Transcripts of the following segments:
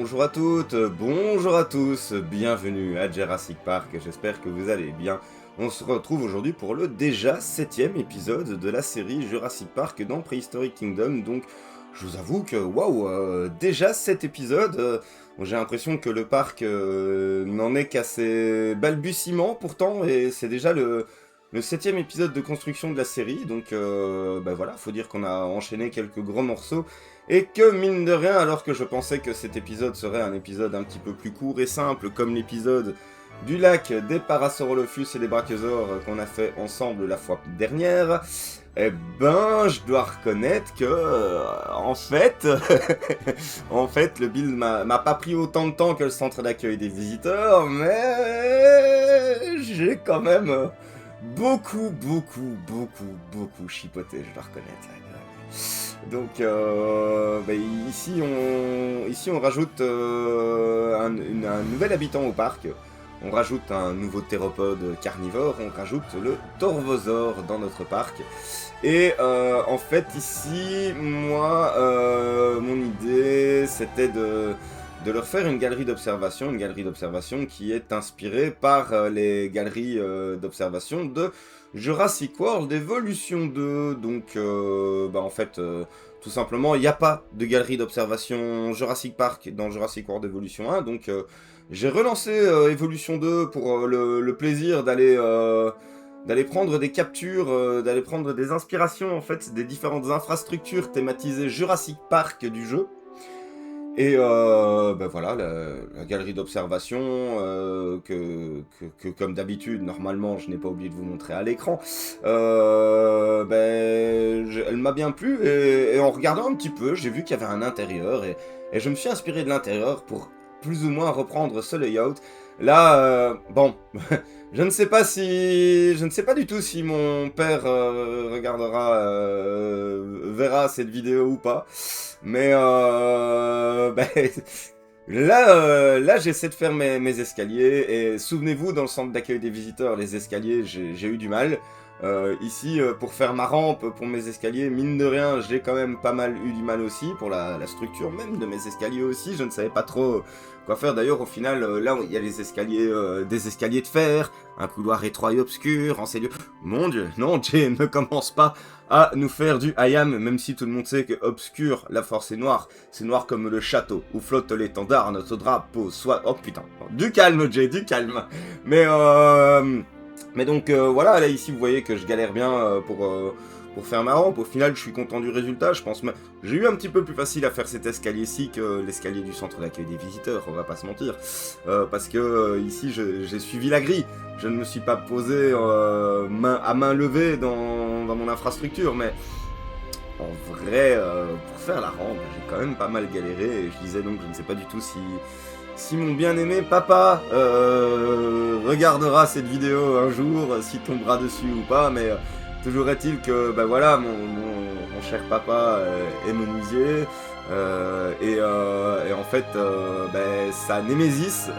Bonjour à toutes, bonjour à tous, bienvenue à Jurassic Park, j'espère que vous allez bien. On se retrouve aujourd'hui pour le déjà 7ème épisode de la série Jurassic Park dans Prehistoric Kingdom, donc je vous avoue que waouh, déjà 7 épisodes, j'ai l'impression que le parc n'en est qu'à ses balbutiements pourtant, et c'est déjà le 7ème épisode de construction de la série, donc voilà, faut dire qu'on a enchaîné quelques gros morceaux. Et que, mine de rien, alors que je pensais que cet épisode serait un épisode un petit peu plus court et simple, comme l'épisode du lac des Parasaurolophus et des Brachiosaures qu'on a fait ensemble la fois dernière, eh ben, je dois reconnaître que, en fait, le build m'a pas pris autant de temps que le centre d'accueil des visiteurs, mais j'ai quand même beaucoup chipoté, je dois reconnaître. Donc ici on rajoute un nouvel habitant au parc, on rajoute un nouveau théropode carnivore, on rajoute le Torvosaure dans notre parc. Et en fait ici, moi, mon idée c'était de leur faire une galerie d'observation qui est inspirée par les galeries d'observation de Jurassic World Evolution 2, donc en fait, tout simplement, il n'y a pas de galerie d'observation Jurassic Park dans Jurassic World Evolution 1, donc j'ai relancé Evolution 2 pour le plaisir d'aller prendre des captures, d'aller prendre des inspirations en fait des différentes infrastructures thématisées Jurassic Park du jeu. Et voilà, la galerie d'observation que comme d'habitude, normalement, je n'ai pas oublié de vous montrer à l'écran, elle m'a bien plu, et en regardant un petit peu, j'ai vu qu'il y avait un intérieur, et je me suis inspiré de l'intérieur pour plus ou moins reprendre ce layout. Là, je ne sais pas du tout si mon père verra cette vidéo ou pas. Mais là j'essaie de faire mes escaliers, et souvenez-vous, dans le centre d'accueil des visiteurs, les escaliers, j'ai eu du mal. Ici, pour faire ma rampe, pour mes escaliers, mine de rien, j'ai quand même pas mal eu du mal aussi, pour la structure même de mes escaliers aussi, je ne savais pas trop quoi faire. D'ailleurs, au final, là, il y a les escaliers, des escaliers de fer, un couloir étroit et obscur, en ces lieux. Mon dieu, non, Jay, ne commence pas à nous faire du IAM, même si tout le monde sait que obscur, la force est noire. C'est noir comme le château où flotte l'étendard, notre drapeau soit... Oh putain, du calme, Jay, du calme. Mais donc voilà, là ici vous voyez que je galère bien pour faire ma rampe. Au final, je suis content du résultat, je pense. J'ai eu un petit peu plus facile à faire cet escalier-ci que l'escalier du centre d'accueil des visiteurs, on va pas se mentir. Parce que ici, j'ai suivi la grille. Je ne me suis pas posé main levée dans mon infrastructure, mais en vrai, pour faire la rampe, j'ai quand même pas mal galéré. Et je disais donc, je ne sais pas du tout si mon bien-aimé papa regardera cette vidéo un jour, s'il tombera dessus ou pas, mais toujours est-il que voilà, mon cher papa est menuisier, et en fait sa némésis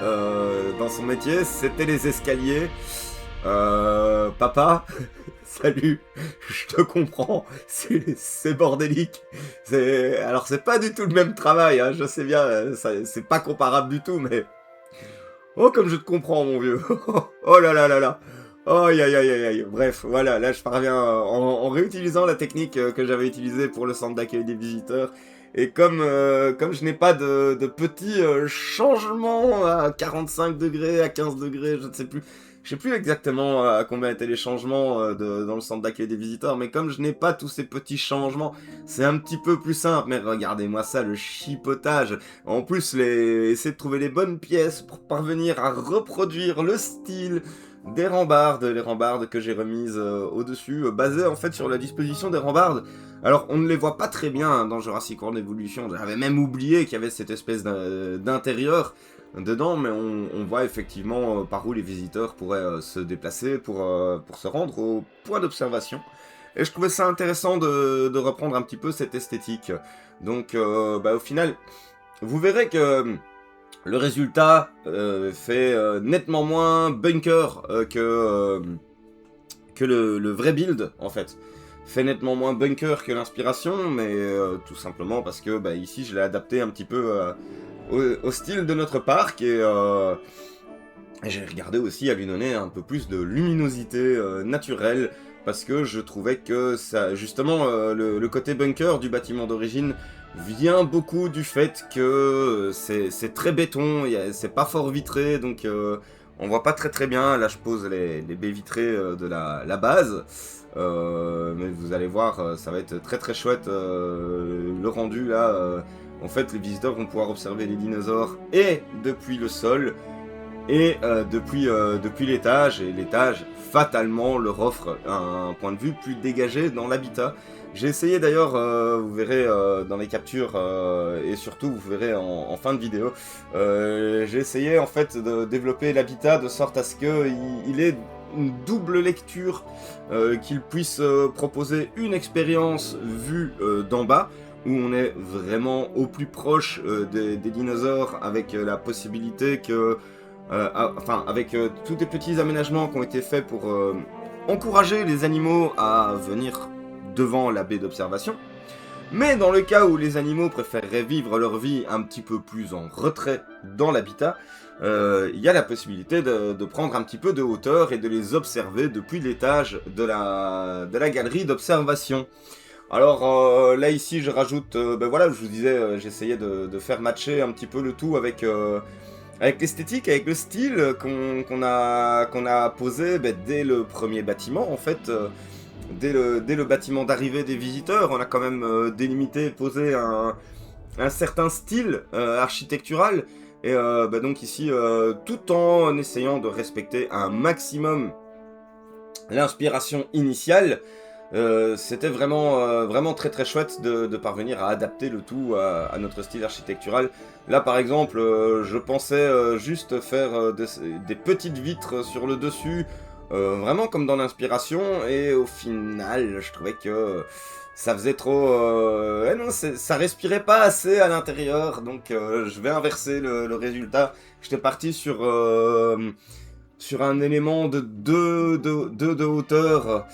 dans son métier, c'était les escaliers. Papa, salut, je te comprends, c'est bordélique. Alors c'est pas du tout le même travail, hein, je sais bien, c'est pas comparable du tout, mais... Oh, comme je te comprends, mon vieux. Oh là là là là. Oh, aïe aïe aïe aïe. Bref, voilà, là je parviens en réutilisant la technique que j'avais utilisée pour le centre d'accueil des visiteurs. Et comme je n'ai pas de petits changements à 45 degrés, à 15 degrés, je ne sais plus. Je sais plus exactement à combien étaient les changements dans le centre d'accueil des visiteurs, mais comme je n'ai pas tous ces petits changements, c'est un petit peu plus simple. Mais regardez-moi ça, le chipotage. En plus, essayer de trouver les bonnes pièces pour parvenir à reproduire le style des rambardes, les rambardes que j'ai remises au-dessus, basées en fait sur la disposition des rambardes. Alors, on ne les voit pas très bien hein, dans Jurassic World Evolution. J'avais même oublié qu'il y avait cette espèce d'intérieur dedans, mais on voit effectivement par où les visiteurs pourraient se déplacer pour se rendre au point d'observation. Et je trouvais ça intéressant de reprendre un petit peu cette esthétique. Donc, au final, vous verrez que le résultat fait nettement moins bunker que le vrai build, en fait. Fait nettement moins bunker que l'inspiration, mais tout simplement parce que ici je l'ai adapté un petit peu au style de notre parc et j'ai regardé aussi à lui donner un peu plus de luminosité naturelle parce que je trouvais que ça, justement, le côté bunker du bâtiment d'origine vient beaucoup du fait que c'est très béton, c'est pas fort vitré, donc on voit pas très bien. Là, je pose les baies vitrées de la base, mais vous allez voir, ça va être très chouette le rendu là. En fait, les visiteurs vont pouvoir observer les dinosaures et depuis le sol et depuis l'étage, et l'étage fatalement leur offre un point de vue plus dégagé dans l'habitat. J'ai essayé d'ailleurs, vous verrez dans les captures et surtout vous verrez en fin de vidéo, j'ai essayé en fait de développer l'habitat de sorte à ce qu'il ait une double lecture, qu'il puisse proposer une expérience vue d'en bas, où on est vraiment au plus proche des dinosaures, avec la possibilité que avec tous des petits aménagements qui ont été faits pour encourager les animaux à venir devant la baie d'observation. Mais dans le cas où les animaux préféreraient vivre leur vie un petit peu plus en retrait dans l'habitat, il y a la possibilité de prendre un petit peu de hauteur et de les observer depuis l'étage de la galerie d'observation. Alors là ici je rajoute, ben voilà, je vous disais, j'essayais de faire matcher un petit peu le tout avec l'esthétique, avec le style qu'on a posé dès le premier bâtiment, en fait, dès le bâtiment d'arrivée des visiteurs, on a quand même délimité, posé un certain style architectural, et donc ici, tout en essayant de respecter un maximum l'inspiration initiale, c'était vraiment très chouette de parvenir à adapter le tout à notre style architectural. Là par exemple, je pensais juste faire des petites vitres sur le dessus, vraiment comme dans l'inspiration, et au final je trouvais que ça faisait trop... non, ça respirait pas assez à l'intérieur, donc je vais inverser le résultat. J'étais parti sur un élément de 2 de hauteur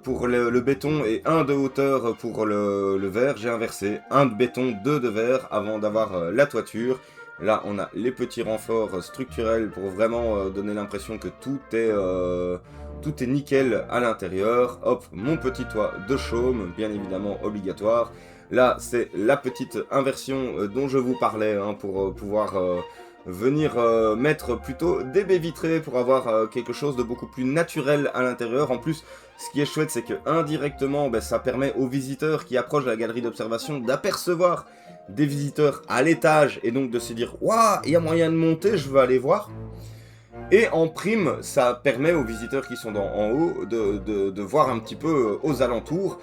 pour le béton et 1 de hauteur pour le verre. J'ai inversé 1 de béton, 2 de verre avant d'avoir la toiture. Là, on a les petits renforts structurels pour vraiment donner l'impression que tout est nickel à l'intérieur. Hop, mon petit toit de chaume, bien évidemment obligatoire. Là, c'est la petite inversion dont je vous parlais, hein, pour pouvoir venir mettre plutôt des baies vitrées pour avoir quelque chose de beaucoup plus naturel à l'intérieur. En plus, ce qui est chouette, c'est que indirectement, ça permet aux visiteurs qui approchent de la galerie d'observation d'apercevoir des visiteurs à l'étage et donc de se dire « Waouh, il y a moyen de monter, je veux aller voir ». Et en prime, ça permet aux visiteurs qui sont en haut de voir un petit peu aux alentours,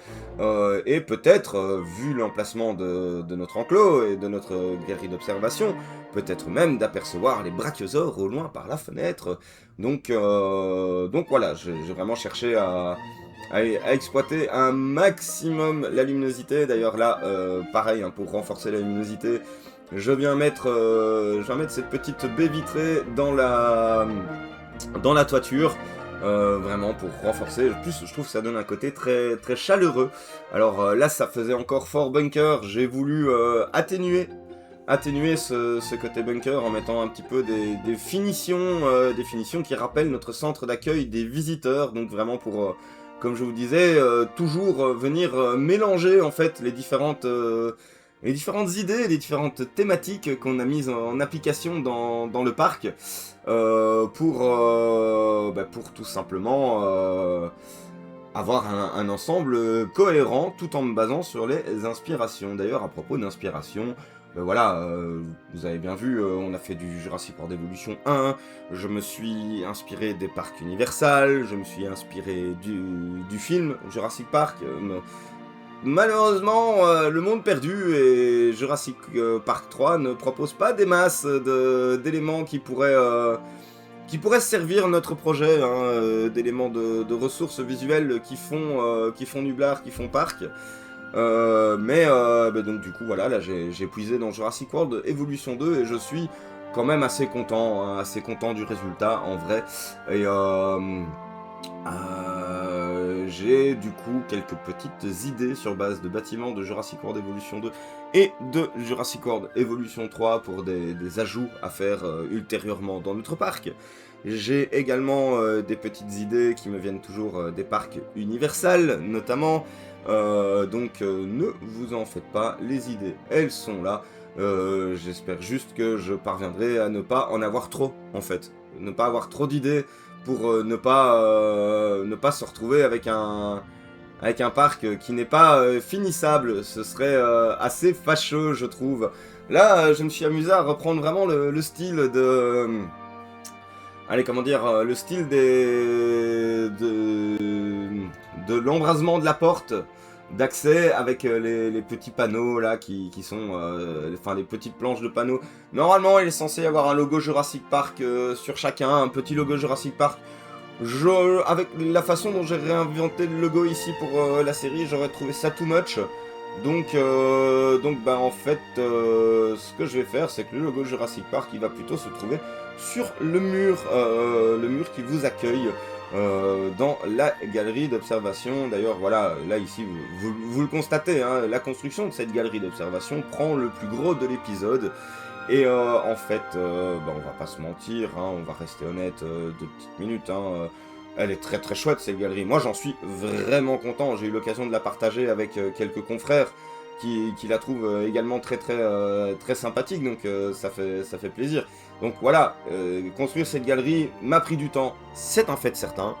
et peut-être, vu l'emplacement de notre enclos et de notre galerie d'observation, peut-être même d'apercevoir les brachiosaures au loin par la fenêtre. Donc voilà, j'ai vraiment cherché à exploiter un maximum la luminosité. D'ailleurs là, pareil, hein, pour renforcer la luminosité, je viens mettre cette petite baie vitrée dans la toiture, vraiment pour renforcer. En plus, je trouve que ça donne un côté très chaleureux. Alors là, ça faisait encore fort bunker. J'ai voulu atténuer ce côté bunker en mettant un petit peu des finitions qui rappellent notre centre d'accueil des visiteurs. Donc vraiment pour, comme je vous disais, toujours venir mélanger en fait les différentes idées, les différentes thématiques qu'on a mises en application dans le parc, pour tout simplement avoir un ensemble cohérent, tout en me basant sur les inspirations. D'ailleurs, à propos d'inspiration, voilà, vous avez bien vu, on a fait du Jurassic World Evolution 1, je me suis inspiré des parcs Universal, je me suis inspiré du film Jurassic Park. Malheureusement, Le Monde Perdu et Jurassic Park 3 ne proposent pas des masses d'éléments qui pourraient servir notre projet, hein, d'éléments de ressources visuelles qui font Nublar, qui font parc. Donc du coup, voilà, là j'ai puisé dans Jurassic World Evolution 2 et je suis quand même assez content du résultat en vrai. Et j'ai du coup quelques petites idées sur base de bâtiments de Jurassic World Evolution 2 et de Jurassic World Evolution 3 pour des ajouts à faire ultérieurement dans notre parc. J'ai également des petites idées qui me viennent toujours des parcs Universal notamment, donc ne vous en faites pas, les idées elles sont là. J'espère juste que je parviendrai à ne pas en avoir trop en fait, ne pas avoir trop d'idées pour ne pas se retrouver avec un parc qui n'est pas finissable. Ce serait assez fâcheux, je trouve. Là, je me suis amusé à reprendre vraiment le style de... Allez, comment dire, le style de l'embrasement de la porte d'accès avec les petits panneaux là qui sont... Enfin, les petites planches de panneaux. Normalement, il est censé y avoir un logo Jurassic Park sur chacun, un petit logo Jurassic Park. Avec la façon dont j'ai réinventé le logo ici pour la série, j'aurais trouvé ça too much. Donc bah, en fait, ce que je vais faire, c'est que le logo Jurassic Park, il va plutôt se trouver sur le mur qui vous accueille dans la galerie d'observation. D'ailleurs, voilà, là ici, vous le constatez, hein, la construction de cette galerie d'observation prend le plus gros de l'épisode. Et en fait, bah, on va pas se mentir, hein, on va rester honnête 2 petites minutes. Hein, elle est très très chouette cette galerie. Moi j'en suis vraiment content. J'ai eu l'occasion de la partager avec quelques confrères qui la trouvent également très sympathique. Donc ça fait plaisir. Donc voilà, construire cette galerie m'a pris du temps, c'est un fait certain.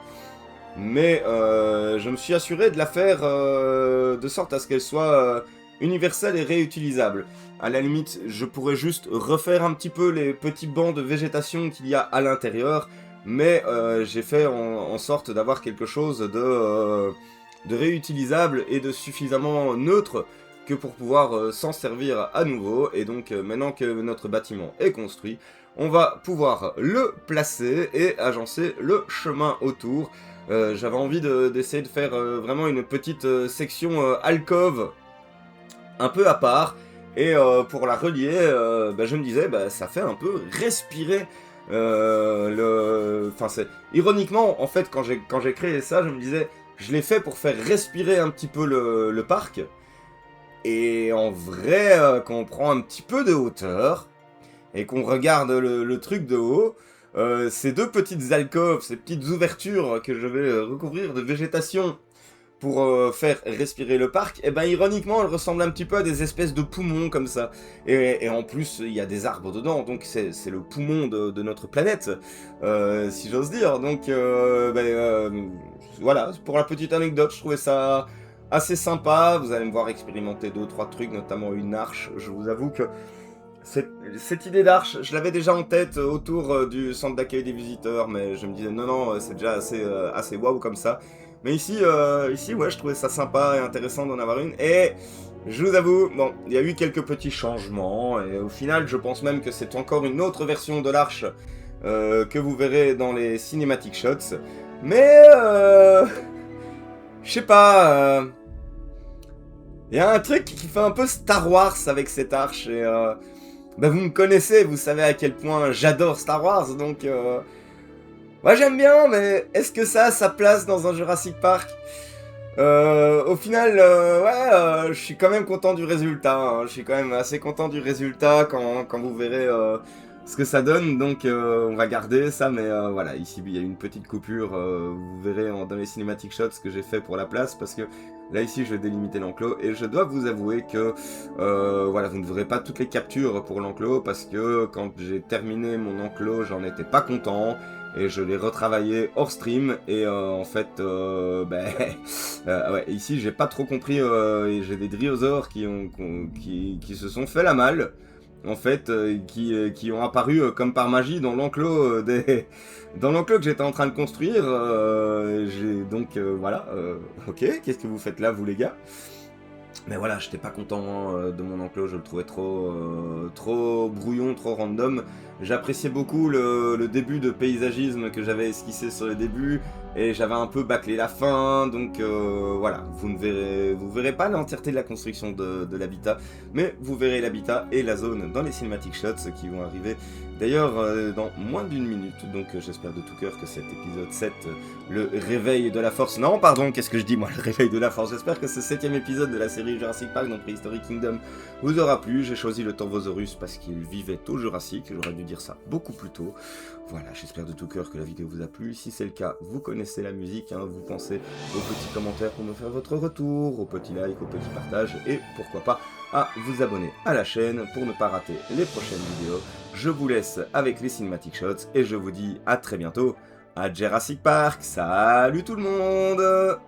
Mais je me suis assuré de la faire de sorte à ce qu'elle soit universelle et réutilisable. À la limite, je pourrais juste refaire un petit peu les petits bancs de végétation qu'il y a à l'intérieur, mais j'ai fait en sorte d'avoir quelque chose de réutilisable et de suffisamment neutre que pour pouvoir s'en servir à nouveau. Et donc maintenant que notre bâtiment est construit, on va pouvoir le placer et agencer le chemin autour. J'avais envie d'essayer de faire vraiment une petite section alcôve un peu à part, et pour la relier, bah, je me disais, bah, ça fait un peu respirer Enfin, c'est... Ironiquement, en fait, quand j'ai créé ça, je me disais, je l'ai fait pour faire respirer un petit peu le parc, et en vrai, quand on prend un petit peu de hauteur, et qu'on regarde le truc de haut, ces 2 petites alcôves, ces petites ouvertures que je vais recouvrir de végétation pour faire respirer le parc, et ben ironiquement, elle ressemble un petit peu à des espèces de poumons comme ça. Et en plus, il y a des arbres dedans, donc c'est le poumon de notre planète, si j'ose dire. Donc voilà, pour la petite anecdote, je trouvais ça assez sympa. Vous allez me voir expérimenter 2 ou 3 trucs, notamment une arche. Je vous avoue que cette idée d'arche, je l'avais déjà en tête autour du centre d'accueil des visiteurs, mais je me disais non, c'est déjà assez waouh comme ça. Mais ici, ouais, je trouvais ça sympa et intéressant d'en avoir une. Et je vous avoue, bon, il y a eu quelques petits changements. Et au final, je pense même que c'est encore une autre version de l'arche que vous verrez dans les cinématiques shots. Mais, je sais pas. Il y a un truc qui fait un peu Star Wars avec cette arche. Et bah, vous me connaissez, vous savez à quel point j'adore Star Wars. Donc... moi j'aime bien, mais est-ce que ça a sa place dans un Jurassic Park? Au final, ouais, je suis quand même content du résultat. Hein. Je suis quand même assez content du résultat quand vous verrez ce que ça donne. Donc on va garder ça, mais voilà, ici il y a une petite coupure. Vous verrez dans les cinématiques shots ce que j'ai fait pour la place, parce que là ici je vais délimiter l'enclos, et je dois vous avouer que voilà, vous ne verrez pas toutes les captures pour l'enclos, parce que quand j'ai terminé mon enclos, j'en étais pas content. Et je l'ai retravaillé hors stream, et en fait, ouais, ici j'ai pas trop compris, et j'ai des dryosaures qui se sont fait la malle, en fait, qui ont apparu comme par magie dans l'enclos dans l'enclos que j'étais en train de construire. Donc voilà, ok, qu'est-ce que vous faites là, vous les gars? Mais voilà, j'étais pas content de mon enclos, je le trouvais trop brouillon, trop random. J'appréciais beaucoup le début de paysagisme que j'avais esquissé sur le début, et j'avais un peu bâclé la fin, donc voilà, vous verrez pas l'entièreté de la construction de l'habitat, mais vous verrez l'habitat et la zone dans les cinématiques shots qui vont arriver d'ailleurs dans moins d'une minute, donc j'espère de tout cœur que cet épisode 7, le réveil de la force, non pardon, qu'est-ce que je dis moi, le réveil de la force, j'espère que ce 7ème épisode de la série Jurassic Park dans Prehistoric Kingdom vous aura plu. J'ai choisi le Torvosaurus parce qu'il vivait au Jurassique, j'aurais dû dire ça beaucoup plus tôt. Voilà, j'espère de tout cœur que la vidéo vous a plu. Si c'est le cas, vous connaissez la musique, hein, vous pensez aux petits commentaires pour me faire votre retour, aux petits likes, aux petits partages, et pourquoi pas à vous abonner à la chaîne pour ne pas rater les prochaines vidéos. Je vous laisse avec les Cinematic Shots, et je vous dis à très bientôt à Jurassic Park. Salut tout le monde!